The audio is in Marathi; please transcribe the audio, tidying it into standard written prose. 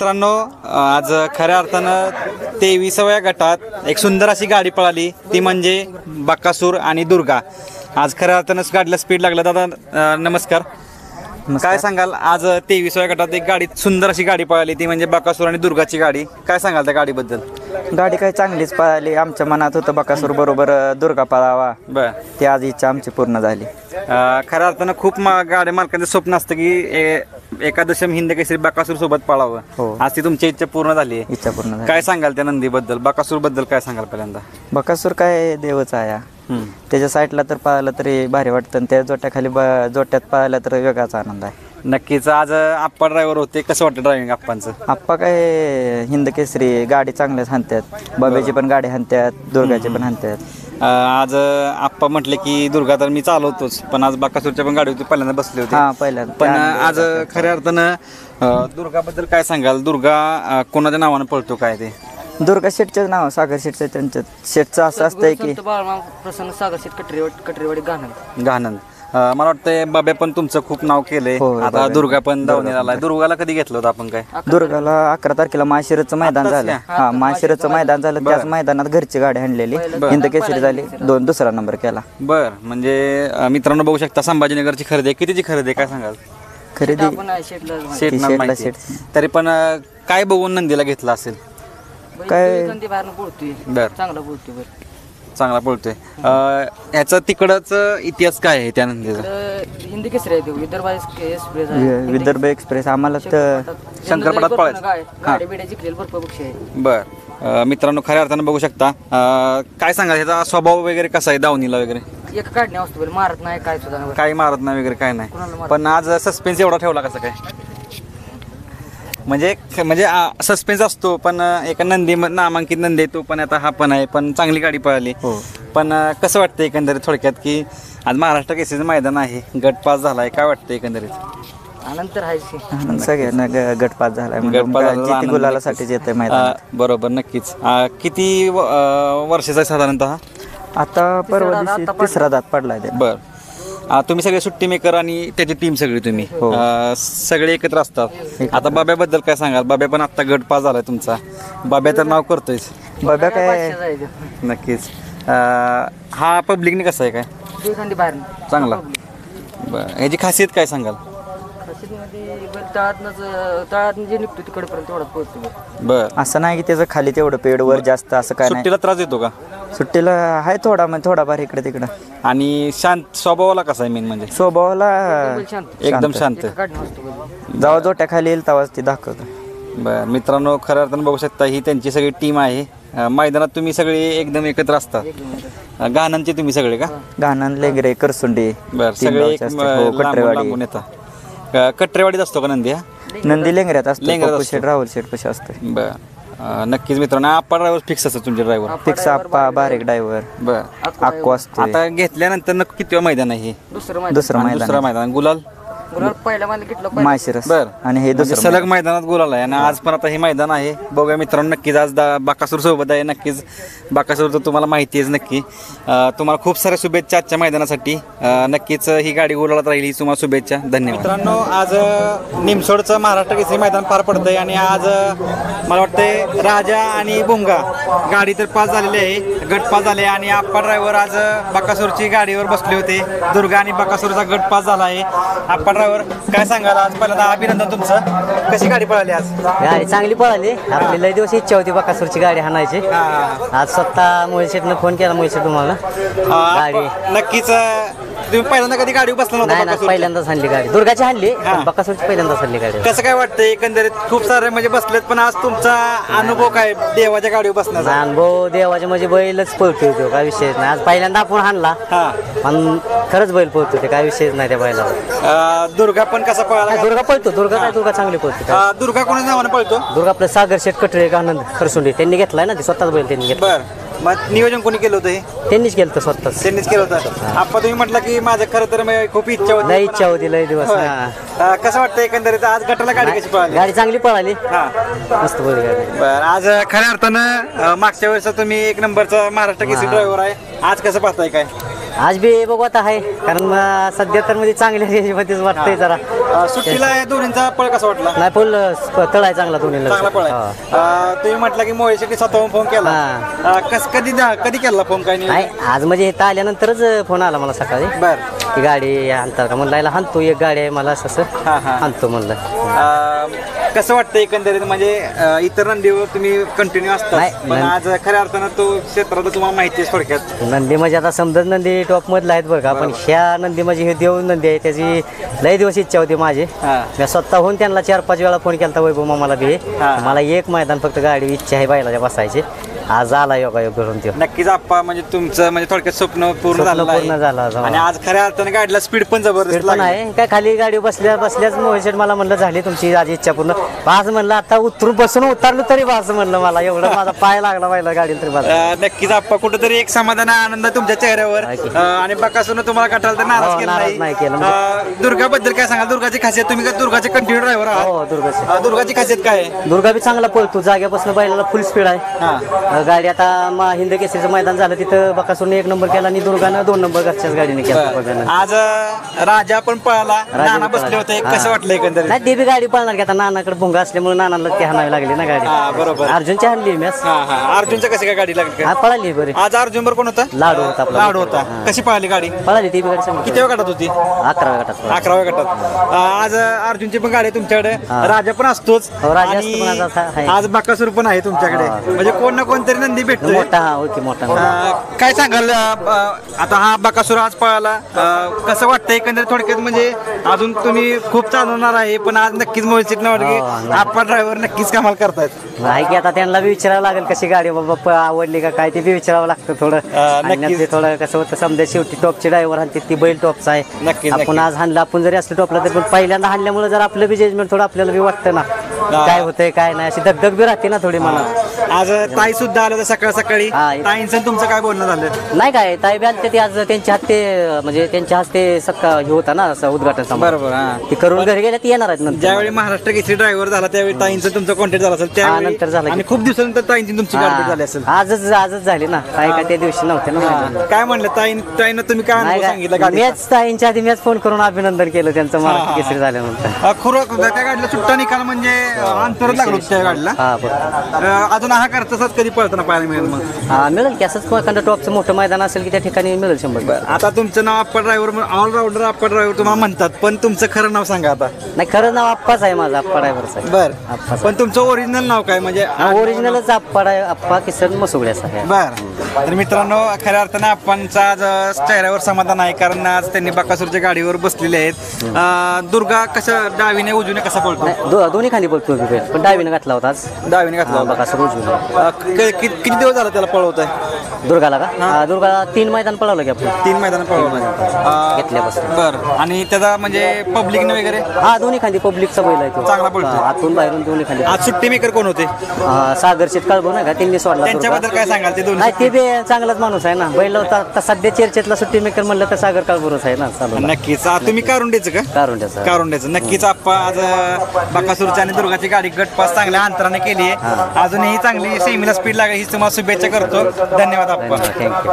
मित्रांनो, आज खऱ्या अर्थानं 23व्या गटात एक सुंदर अशी गाडी पळाली, ती म्हणजे बकासूर आणि दुर्गा. आज खऱ्या अर्थानं गाडीला स्पीड लागला. दादा नमस्कार. काय सांगाल, आज 23व्या गटात एक गाडी सुंदर अशी गाडी पळाली, ती म्हणजे बकासूर आणि दुर्गाची गाडी. काय सांगाल त्या गाडीबद्दल? गाडी काही चांगलीच पळाली. आमच्या मनात होतं बकासूर बरोबर दुर्गा पळावा, बर ती आज इच्छा आमची पूर्ण झाली. खऱ्या अर्थानं खूप गाड्या मालकांचं स्वप्न असतं की एकादशम हिंद केसरी बकासूर सोबत पळावं. हो. आज ती तुमची इच्छा पूर्ण झाली. इच्छा पूर्ण झाली. काय सांगाल त्या नंदीबद्दल, बकासूर बद्दल काय सांगाल पहिल्यांदा? बकासूर काय देवच आहे. त्याच्या साईडला तर पळालं तरी भारी वाटतं, आणि त्या जोट्याखाली जोट्यात पळायला तर वेगळाच आनंद आहे. नक्कीच. आज आप्पा ड्रायव्हर होते, कसं वाटतं ड्रायव्हिंग आप्पांचं? आप्पा काय हिंद केसरी गाडी चांगल्याच हाणतात, बाबेची पण गाडी हाणतात, दुर्गाची पण हाणतात. आज आप्पा म्हटले की दुर्गा तर मी चालवतोच, पण आज बकासूरच्या पण गाडीवरती पहिल्यांदा बसले होते. हा, पहिल्यांदा. पण आज खऱ्या अर्थानं दुर्गाबद्दल काय सांगाल? दुर्गा कोणाच्या नावानं पळतो काय ते? दुर्गा शेठचं नाव सागर शेठचं, त्यांचं शेठचं असं असतंय की प्रसन्न सागर शेठ कटरेवाडी गाणंद. मला वाटतंय बाब्या पण तुमचं खूप नाव केलंय. हो, आता बाब्या. दुर्गा पण धावणीला आलाय. दुर्गाला कधी घेतलं होतं आपण काय? दुर्गाला 11 तारखेला माशिरचं मैदान आत्ताच झालं. का? हा, माशिरचं मैदान झालं. त्याच मैदानात घरची गाडी आणलेली, हिंद केसरी झाली, दुसरा नंबर केला. बर, म्हणजे मित्रांनो बघू शकता संभाजीनगरची खरेदी आहे. कितीची खरेदी आहे काय सांगाल? खरेदी शेटना माहिती. शेट. तरी पण काय बघून नंदीला घेतला असेल? काय? बर, चांगला बोलतोय. चांगला पळतोय. ह्याचा तिकडच इतिहास काय आहे त्या नंदीचा? हिंदी केसरी आहे, विदर्भ एक्सप्रेस विदर्भ एक्सप्रेस आम्हाला तर शंकरपटात पळायचं. गाडी बिड्या जिंकलेली भरपूर पक्ष आहे. बर, मित्रांनो खऱ्या अर्थानं बघू शकता. काय सांगा, ह्याचा स्वभाव वगैरे कसा आहे दावणीला वगैरे? एक काढणे असतो, मारत नाही काय सुद्धा नाही. काही मारत नाही वगैरे काय नाही. कोणाला मारत पण आज सस्पेन्स एवढा ठेवला कसं काय? म्हणजे सस्पेन्स असतो, पण एका नंदी नामांकित नंदी आहे तो, पण आता हा पण आहे, पण चांगली गाडी पळाली. पण कसं वाटतं एकंदरीत थोडक्यात की आज महाराष्ट्र केसरीचं मैदान आहे, गट पास झालाय, काय वाटतं एकंदरीत? आनंद आहे सगळ्यांना गट पास झालाय. गटपास गुलालासाठीच येते मैदान. बरोबर, नक्कीच. किती वर्षाचा आहे साधारणतः? आता परवा दिवशी तिसरा दात पडलाय ते. बर, तुम्ही सगळे सुट्टी मेकर आणि त्याची टीम सगळी तुम्ही सगळे एकत्र असतात. आता बाब्याबद्दल काय सांगाल? बाब्या पण आता गट पास झालाय तुमचा. बाब्या तर नाव करतोय. बाब्या काय नक्कीच. हा पब्लिकने कसा आहे काय? बाहेर चांगला. बरं, ह्याची खासियत काय सांगाल? तळात जे निघतो तिकडपर्यंत तेवढा पोहोचतो. बर, असं नाही की त्याचं खाली तेवढं पेड वर जास्त असं काय नाही. सुट्टीला त्रास देतो का? सुट्टीला आहे थोडा, म्हणजे थोडाफार इकडे तिकडं. आणि शांत स्वभावाला कसा आहे मेन म्हणजे? स्वभावाला एकदम शांत. जेव्हा जोट्या खाली येईल तेव्हाच ती दाखवतो. बरं, मित्रांनो खऱ्या अर्थानं बघू शकता ही त्यांची सगळी टीम आहे. मैदानात तुम्ही सगळे एकदम एकत्र असतात. गाण्यांचे तुम्ही सगळे का? गाणं लेगरे करसुंडी बरं, सगळे एक लागून येतात. कटरेवाडीत असतो का नंदी? नंदी लेंगऱ्यात असतो. लेंगऱ्यात पप्पू शेठ, राहुल शेठ पशी असतो. बरं, नक्कीच मित्रांनो. आप्पा ड्रायव्हर फिक्स असतो तुमचे ड्रायव्हर? फिक्स आप्पा, बारीक ड्रायव्हर, बरं. अक्को असतो. आता घेतल्यानंतर किती मैदान आहे हे? दुसरं मैदान. गुलाल पहिल्या घेतलं माशिरस. बरं, आणि हे दुसरं सलग मैदानात गुलाल आहे. आणि आज पण आता हे मैदान आहे. बघूया मित्रांनो, नक्कीच आज बकासूर सोबत आहे. नक्कीच बकासूर तर तुम्हाला माहिती आहेच. नक्की तुम्हाला खूप साऱ्या शुभेच्छा आजच्या मैदानासाठी. नक्कीच ही गाडी गुलालात राहील, ही तुम्हाला शुभेच्छा. धन्यवाद. मित्रांनो, आज निमसोडचं महाराष्ट्र केसरी मैदान पार पडतंय आणि आज मला वाटतंय राजा आणि भुंगा गाडी तर पास झालेली आहे, गट पास झाले. आणि आप्पा ड्रायव्हर आज बकासूरची गाडीवर बसले होते. दुर्गा आणि बकासूरचा गट पास झाला आहे. आप्पा ड्रायव्हर काय सांगाल? आज पहिल्यांदा अभिनंदन तुमचं. कशी गाडी पळाली आज? गाडी चांगली पळाली. आपली लय दिवस इच्छा होती बकासूरची गाडी हाणायची. आज स्वतः मुळशेटनं फोन केला. मुळशेट तुम्हाला गाडी नक्कीच. तुम्ही पहिल्यांदा कधी गाडी बसला नाही ना, नव्हता? पहिल्यांदाच हाणली गाडी. दुर्गाची हाणली, बकासूरची पहिल्यांदाच हाणली गाडी. कसं काय वाटतं एकंदरीत? खूप सारे म्हणजे बसलेत, पण आज तुमचा अनुभव काय देवाच्या गाडीवर बसण्याचा? अनुभव देवाचे म्हणजे बैलच पळतो तो, काय विषयच नाही. आज पहिल्यांदा आपण हाणला, पण खरंच बैल पळतो ते, काय विषयच नाही त्या बैलावर. दुर्गा पण कसा पळाला? दुर्गा पळतो. दुर्गा चांगली पळतो. दुर्गा कोणाच्या नावाने पळतो? दुर्गा आपलं सागर शेठ कटरे, आनंद खरसुंडे त्यांनी घेतलाय ना, ते स्वतःच बैल त्यांनी घेतला. बर, मग नियोजन कोणी केलं होतं? हे त्यांनीच केलं स्वतःच. त्यांनीच केलं होतं. आपण तुम्ही म्हटलं की माझं खरं तर खूप इच्छा होती. लय इच्छा होती, लय दिवस. कसं वाटतं एकंदरीत आज गटाला गाडी कशी पळाली? गाडी चांगली पळाली, मस्त पळाली गाडी. बरं, आज खऱ्या अर्थानं मागच्या वेळेस तुम्ही एक नंबरचा महाराष्ट्र केसरी ड्रायव्हर आहे. आज कसं पाहताय काय? आज बी बघू आता आहे कारण सध्या तर मध्ये चांगल्या रेंजमध्येच वाटतंय जरा सुट्टीला या दोन्हींचा पळ कसा वाटला? नाही फुल तळ आहे चांगला दोन्ही चांगला पळ आहे. तुम्ही म्हटलं की मोहिशेट्टी स्वतःहून फोन केला, कधी केला फोन? काय नाही. नाही आज म्हणजे इथं आल्यानंतरच फोन आला मला सकाळी. बर. ती गाडी आणतात का म्हणलं हाणतो, एक गाडी आहे मला असं आणतो म्हणलं. कसं वाटतं एकंदरीत म्हणजे इतर नंदीवर तुम्ही कंटिन्यू असता, नाही, पण आज खऱ्या अर्थानं तो क्षेत्रात तुम्हाला माहिती आहे थोडक्यात. नंदी म्हणजे आता समजत नंदी टॉप मधला आहेत बरं का, पण ह्या नंदी म्हणजे हे देव नंदी आहे, त्याची लय दिवस इच्छा होती माझी. मी स्वतःहून त्यांना 4-5 वेळा फोन केला वैभव मामाला बी. मला एक मैदान फक्त गाडी इच्छा आहे बैलाच्या बसायची. आज आला योगायोग करून ते. नक्कीच आप्पा, म्हणजे तुमचं म्हणजे थोडक्यात स्वप्न पूर्ण झालं आणि आज खऱ्या अर्थानं गाडीला स्पीड पण जबरदस्त पण आहे. काय खाली गाडी बसल्याच मोहिशेट मला म्हणलं झाली तुमची आज इच्छा पूर्ण. आज म्हणलं आता उतरून बसून उतरलो तरी बस म्हणलं, मला एवढं माझा पाय लागला पाहिला गाडीला तरी बस. नक्कीच आप्पा, कुठेतरी एक समाधान आनंद तुमच्या चेहऱ्यावर आणि बकासून तुम्हाला कटाल तर नाराज नाही केलं. केला. दुर्गाबद्दल काय सांगा? दुर्गाची खासियत, तुम्ही दुर्गाचे कंटिन्यू ड्रायव्हर आहात. दुर्गाची खासियत काय आहे? दुर्गा बी चांगला पळतो, जाग्यापासून बैलाला फुल स्पीड आहे. गाडी आता हिंद केसरीचं मैदान झालं तिथं बकासूरने 1 नंबर केला आणि दुर्गानं 2 नंबर घरच्याच गाडीने केला. आज राजा पण पळाला, नाना बसले होते, कसं वाटलं एकंदरीत? नाही ते बी गाडी पळणार की आता नानाकडे भुंगा असल्यामुळे नानाला ते हाणावी लागली ना गाडी. बरोबर. अर्जुनची हाणली मॅच. अर्जुनच्या कशी काय गाडी लागली? पळाली बरी. आज अर्जुन बरोबर कोण होता? लाडू होता आपला. लाडू होता. कशी पळाली गाडी? पळाली ती बी गाडी चांगली. किती वेळ गटात होती? 11व्या गटात. 11व्या गटात. आज अर्जुनची पण गाडी आहे तुमच्याकडे, राजा पण असतोच राजा आणि असतो पण आज आहे. आज बकासूर पण आहे तुमच्याकडे, म्हणजे कोण ना कोणतरी नंदी भेटतो. मोठा ओके मोठा. काय सांगाल आता हा बकासूर आज पळाला, कसं वाटतं एकंदरीत थोडक्यात? म्हणजे अजून तुम्ही खूप चालवणार आहे, पण आज नक्कीच मोहित वाटत आपण ड्रायव्हर नक्कीच कमाल करतायत. नाही की आता त्यांना बी विचारावं लागेल कशी गाडी बाबा आवडली का काय, ते बी विचारावं लागतं थोडं. आणि ते थोडं कसं होतं समजा शेवटी टॉपचे ड्रायव्हर आणि ती बैल टॉपचा आहे. नक्कीच. आपण आज हाणला, आपण जरी असलं टॉपला तरी पण पहिल्यांदा हाणल्यामुळे जर आपलं बी जजमेंट थोडं आपल्याला बी वाटतं ना काय होतंय काय नाही, अशी धगधग बी राहते ना थोडी मनात. आज ताई सुद्धा आलं तर सकाळी ताईंचं तुमचं काय बोलणं झालं? नाही काय ताई बी आलते ते आज त्यांच्या हस्ते, म्हणजे त्यांच्या हस्ते हे होता ना असं उद्घाटन समारंभ. बरोबर. ते करून घरी गेले ते येणार आहेत नंतर. ज्यावेळी महाराष्ट्र केसरी ड्रायव्हर झाला त्यावेळी ताईंचं तुमचं कॉन्टॅक्ट झाला असेल, त्यावेळी नंतर झालं आणि खूप दिवसानंतर ताईंची तुमची गाडी झाली असेल. आजच झाली ना, ताई काय त्या दिवशी नव्हते ना. काय म्हणलं ताईनं तुम्ही काय अनुभव सांगितलं गाडी? मॅच ताईंच्या आधी मॅच फोन करून अभिनंदन केलं त्यांचं महाराष्ट्र केसरी झाल्यानंतर. खरं त्या गाडीला सुट्टा निकाल म्हणजे अंतरच लागलो त्या गाडीला. अजून हा करताच कधी पळताना पाहायला मिळेल मग? मिळेल की असंच एखादं टॉपचं मोठं मैदान असेल की त्या ठिकाणी मिळेल 100%. आता तुमचं नाव अप्पा ड्रायव्हर, ऑलराऊंडर अप्पा ड्रायव्हर तुम्हाला म्हणतात, पण तुमचं खरं नाव सांगा आता. नाही खरं नाव आप्पाच आहे माझं, आप्पा ड्रायव्हरचं आहे. बर. पण तुमचं ओरिजिनल नाव काय? म्हणजे ओरिजिनलच आप्पा किसन मसुगडे असं आहे. बर. तर मित्रांनो, खऱ्या अर्थानं आप्पांचा आज चेहऱ्यावर समाधान आहे, कारण आज त्यांनी बकासूरच्या गाडीवर बसलेले आहेत. दुर्गा कसं डावीने उजवीने कसा पळतो? दोन्ही खाली पळतो पण डावीने घातला होता आज. डावीने घातला होता. बकासूर उजवीने. किती दिवस झाला त्याला पळवत आहे? दुर्गाला का? दुर्गाला 3 मैदान पळवलं की आपण. 3 मैदान पळवलं घेतल्यापासून. बर. आणि त्याचा म्हणजे पब्लिकने वगैरे? दोन्ही खाली पब्लिकचा बैल आहे तो. चांगला पळतो. आतून बाहेरून दोन्ही खाली. आज सुट्टी मेकर कोण होते? सागर शेट काळभो नाही का, त्यांनी सोडला. त्यांच्याबद्दल काय सांगाल? ते दोन नाही ते बी चांगलाच माणूस आहे ना. बैल होता सध्या चर्चेतला सुट्टी मेकर म्हणलं तर सागर काळभोरच आहे ना चालू. नक्कीच. तुम्ही कारुंडेचं का? कारुंडेचं. नक्कीच आप्पा आज बकासूरच्या आणि दुर्गाची गाडी गटपास चांगल्या अंतराने केली आहे. अजूनही चांगली सेमीला स्पीड लागेल हीच तुम्हाला शुभेच्छा करतो. धन्यवाद आप्पा. थँक्यू.